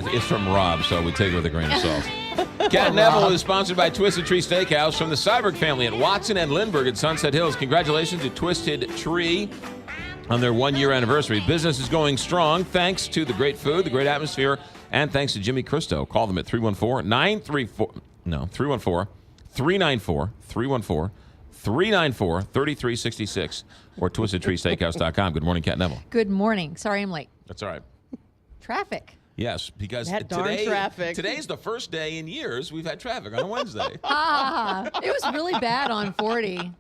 It's from Rob, so we take it with a grain of salt. Cat Neville is sponsored by Twisted Tree Steakhouse from the Seiberg family at Watson and Lindbergh at Sunset Hills. Congratulations to Twisted Tree on their 1-year anniversary. Business is going strong thanks to the great food, the great atmosphere, and thanks to Jimmy Cristo. Call them at 394-3364 or twistedtreesteakhouse.com. Good morning, Cat Neville. Good morning. Sorry I'm late. That's all right. Traffic. Yes, because That darn traffic. Today's the first day in years we've had traffic on a Wednesday. It was really bad on 40.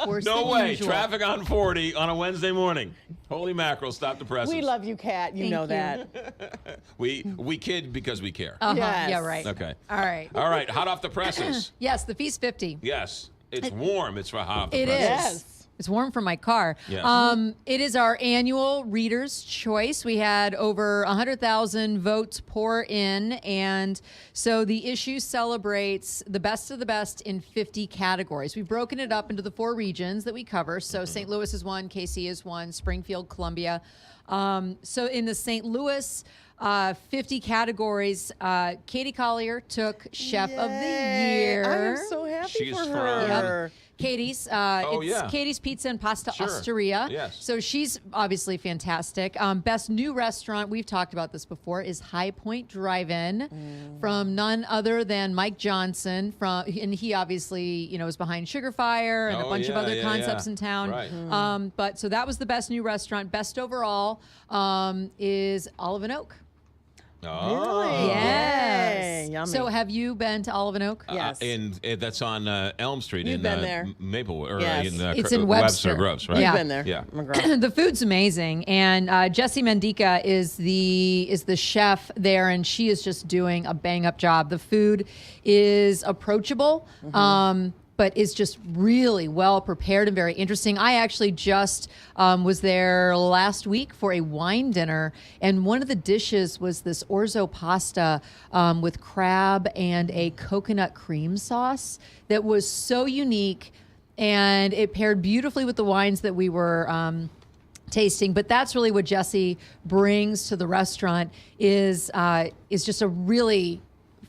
Worse No than way. usual. Traffic on 40 on a Wednesday morning. Holy mackerel, stop the presses. We love you, Kat. You know that. We kid because we care. Yes. Yeah, right. Okay. All right. All right, hot off the presses. Yes, the Feast 50. Yes, it's warm. It's for hot off the It is. presses. Yes. It's warm for my car. Yes. It is our annual Reader's Choice. We had over 100,000 votes pour in, and so the issue celebrates the best of the best in 50 categories. We've broken it up into the 4 regions that we cover. So St. Louis is one, KC is one, Springfield, Columbia. So in the St. Louis 50 categories, Katie Collier took Chef of the Year. I am so happy She's for from- her. Katie's. Oh, It's yeah. Katie's Pizza and Pasta Sure. Osteria. Yes. So she's obviously fantastic. Best new restaurant, we've talked about this before, is High Point Drive-In from none other than Mike Johnson. And he obviously, is behind Sugar Fire and a bunch of other concepts in town. Right. But so that was the best new restaurant. Best overall is Olive and Oak. Oh. Really? Yes. Yay, yummy. So have you been to Olive and Oak? Yes. And that's on Elm Street You've in been there. Maplewood. Or Yes. It's in Webster. Groves, right? Yeah. You've been there. Yeah. McGraw. The food's amazing, and Jessie Mendica is the chef there, and she is just doing a bang up job. The food is approachable, but is just really well prepared and very interesting. I actually just was there last week for a wine dinner, and one of the dishes was this orzo pasta with crab and a coconut cream sauce that was so unique. And it paired beautifully with the wines that we were tasting. But that's really what Jessie brings to the restaurant is just a really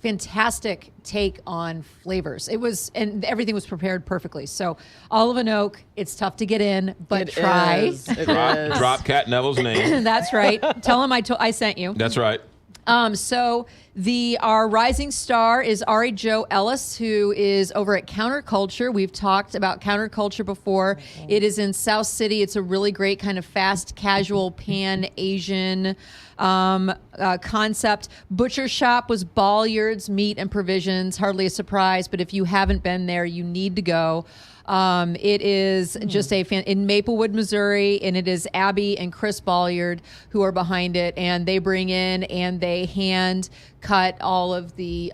fantastic take on flavors. And everything was prepared perfectly. So Olive and Oak, it's tough to get in, but It try. is. It is. Drop Cat Neville's name. That's right. Tell him I sent you. That's right. So our rising star is Ari Jo Ellis, who is over at Counterculture. We've talked about Counterculture before. It is in South City. It's a really great kind of fast, casual, pan-Asian concept. Butcher shop was Balliard's Meat and Provisions. Hardly a surprise, but if you haven't been there, you need to go. It is just in Maplewood, Missouri, and it is Abby and Chris Balliard who are behind it, and they bring in and they hand cut all of the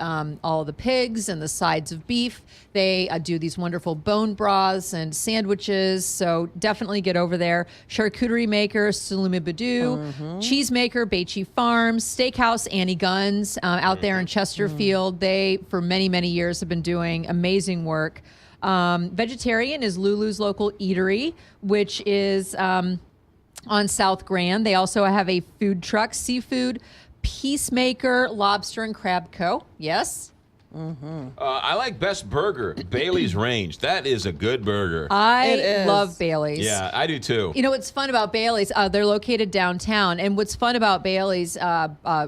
pigs and the sides of beef. They do these wonderful bone broths and sandwiches, so definitely get over there. Charcuterie maker, Salumi Badu, cheese maker, Beachy Farms, Steakhouse, Annie Guns, out there in Chesterfield. They, for many, many years, have been doing amazing work. Vegetarian is Lulu's Local Eatery, which is on South Grand. They also have a food truck, Seafood, Peacemaker, Lobster and Crab Co. Yes? I like Best Burger, Bailey's Range. That is a good burger. It I is. love Bailey's. Yeah, I do too. You know what's fun about Bailey's? They're located downtown, and what's fun about Bailey's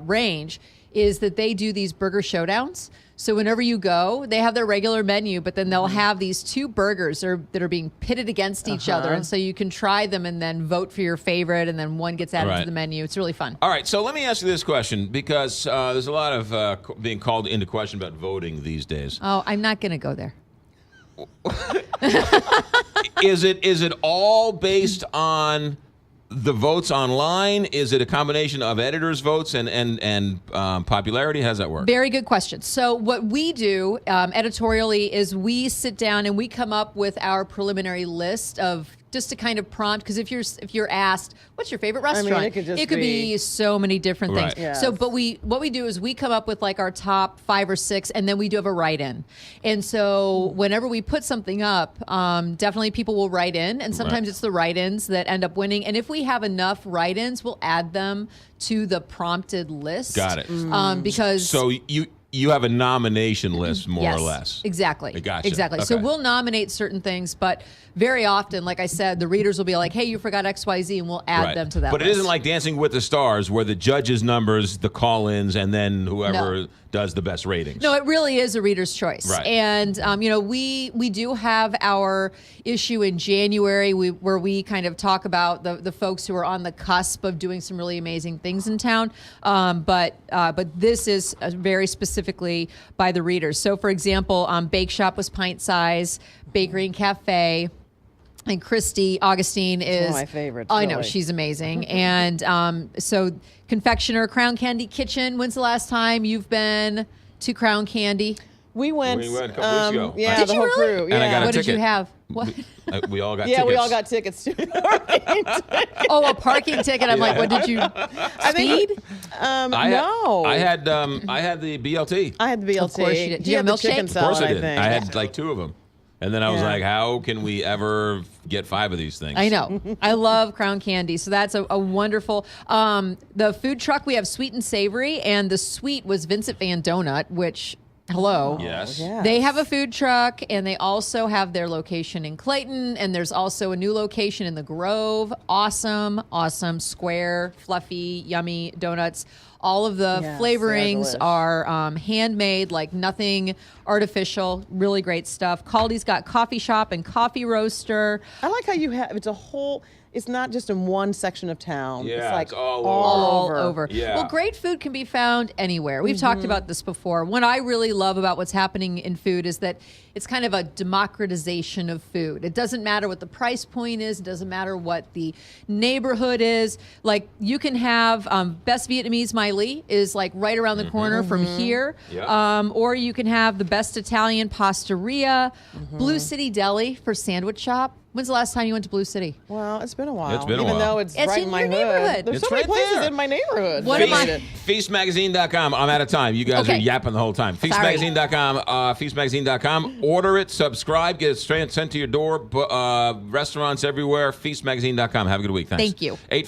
range is that they do these burger showdowns. So whenever you go, they have their regular menu, but then they'll have these 2 burgers that are being pitted against each other, and so you can try them and then vote for your favorite, and then one gets added Right. to the menu. It's really fun. All right, so let me ask you this question, because there's a lot of being called into question about voting these days. Oh, I'm not going to go there. Is it all based on the votes online? Is it a combination of editors' votes and popularity? How does that work? Very good question. So what we do editorially is we sit down and we come up with our preliminary list of just to kind of prompt, because if you're asked, what's your favorite restaurant? it could just be so many different things. Right. Yes. So, but what we do is we come up with like our top 5 or 6, and then we do have a write-in. And so whenever we put something up, definitely people will write in, and sometimes it's the write-ins that end up winning. And if we have enough write-ins, we'll add them to the prompted list. Got it. Because So you have a nomination list, more yes, or less. Exactly. I gotcha. Exactly. So Okay. we'll nominate certain things, but very often, like I said, the readers will be like, hey, you forgot XYZ, and we'll add them to that But list. it isn't like Dancing with the Stars where the judges numbers the call-ins and then whoever does the best ratings. No, it really is a reader's choice. Right. And, we do have our issue in January where we kind of talk about the folks who are on the cusp of doing some really amazing things in town. But this is very specifically by the readers. So, for example, Bake Shop was pint size, Bakery and Cafe. And Christy Augustine is one of my favorites, I know, really. she's amazing. And so Confectioner, Crown Candy Kitchen. When's the last time you've been to Crown Candy? We went. We went a couple weeks ago. Yeah, Did the you whole really? crew. And I Yeah. got a What did ticket. you have? What? We all got Yeah, tickets. we all got tickets too. Oh, a parking ticket. I'm like, what did you speed? No. I had the BLT. I had the BLT. Of course you did. Did you have had a the chicken milkshake? Of course salad, I did. think. I had like 2 of them. And then I was Yeah. like, how can we ever get 5 of these things? I know. I love Crown Candy. So that's a wonderful. The food truck, we have sweet and savory, and the sweet was Vincent Van Donut, which, hello. Yes. Yeah. They have a food truck, and they also have their location in Clayton, and there's also a new location in the Grove. Awesome, square, fluffy, yummy donuts. All of the Yes, flavorings they're delish. are handmade, like nothing artificial. Really great stuff. Caldi's got coffee shop and coffee roaster. I like how you have. It's a whole. It's not just in one section of town. Yeah, it's like it's all all over. over. Yeah. Well, great food can be found anywhere. We've talked about this before. What I really love about what's happening in food is that it's kind of a democratization of food. It doesn't matter what the price point is. It doesn't matter what the neighborhood is. Like you can have Best Vietnamese My Ly is like right around the corner from here. Yeah. Or you can have the Best Italian Pastaria, Blue City Deli for sandwich shop. When's the last time you went to Blue City? Well, it's been a while. It's been a Even while. though it's, It's right in in my your hood. neighborhood. There's It's so many right places there. in my neighborhood. What am I- Feastmagazine.com. I'm out of time. You guys Okay. are yapping the whole time. Sorry. Feastmagazine.com. Feastmagazine.com. Order it, subscribe, get it straight sent to your door. Restaurants everywhere. Feastmagazine.com. Have a good week. Thanks. Thank you. 8:50.